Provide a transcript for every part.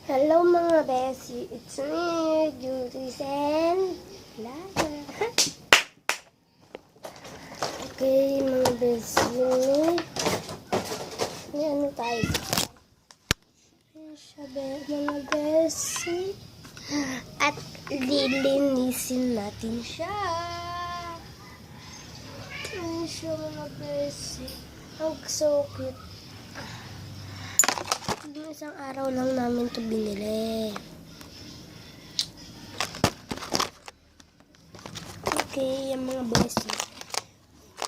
Hello mga besi, it's me, Judy and Lara. Okay mga besi, may ano tayo? Ayan siya mga besi. At lilinisin natin siya. Ayan siya mga besi. Ang so cute. Isang araw lang namin ito binili. Okay, yung mga besi.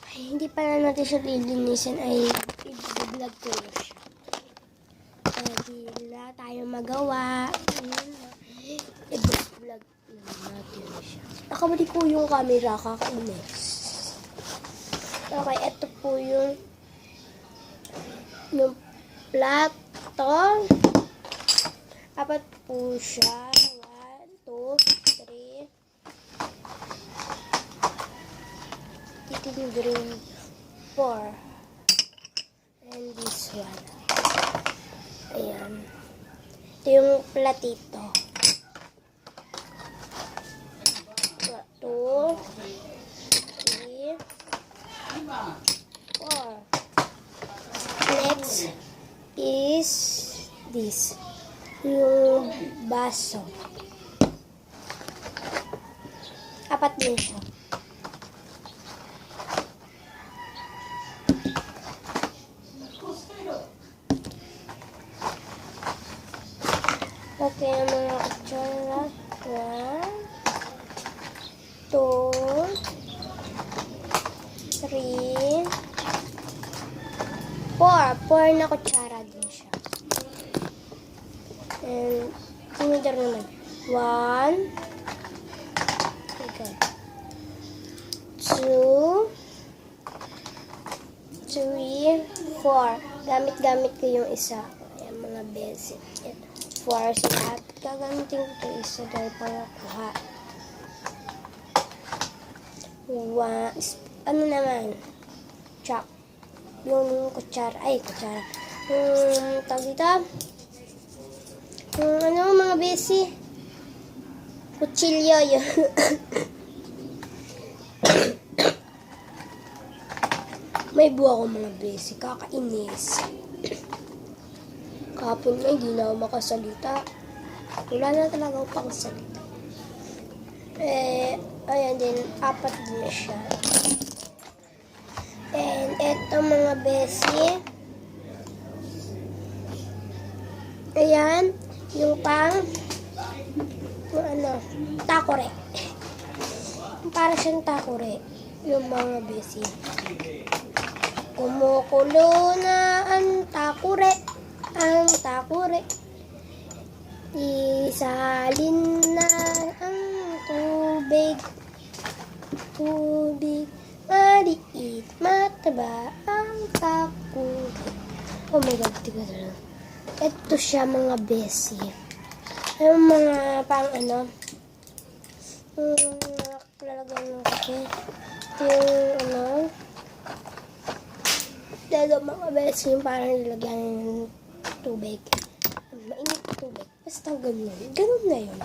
Ay, hindi pala natin siya lilinisin ay i-vlog ko na siya. Hindi wala tayo magawa. I-vlog natin siya. Nakamali ko yung camera, kakainis. Okay, ito po yung plato. Apat po siya. 1, 2, 3. Titignan 4. And this one. Ayan. Ito yung platito. 2, 3, 4. Next is this. Yung baso. Apat din siya. Okay, ang mga kutsara. 1, 2, 3, 4. 4 na kutsara din siya. And, sinidor naman. 1, 2, 3, 4. Gamit-gamit ko yung isa. Ayan, mga basic. 4 sa lahat. Gagamitin ko ito isa dahil pangakuha. 1, ano naman? Chop. Yung kutsara. Ay, kutsara. Yung tawag dito. Yung ano, mga besi. Kutsilyo yun. May buwa ko mga besi. Kakainis. Kahapon na, hindi na ako makasalita. Wala na talaga ako pang salita. Ayan din. 4 din na siya. And eto mga besi. Ayan. Yung pang takore. Para siyang takore. Yung mga besi. Kumukulo na ang takore. Ang takore. Isalin na ang tubig. Tubig. Maliit. Mataba ang takore. Oh my God. Tiga na lang. Ito siya mga besi. Yung mga pang lalagyan ng kape. Ito yung dalawa mga besi yung parang nilagyan ng tubig. Mainit tubig. Basta ganun. Ganun na yun.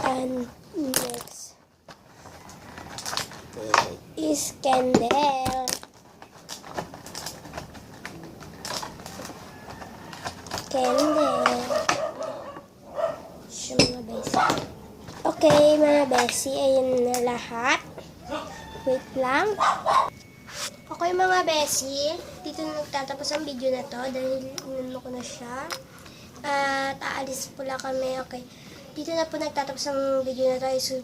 And next is candle. Candle. Siya mga besi. Okay, mga besi. Ayun na lahat. Wait lang. Okay, mga besi. Dito na nagtatapos ang video na to dahil inuno ko na siya. At aalis pula kami. Okay. Dito na po nagtatapos ang video na to.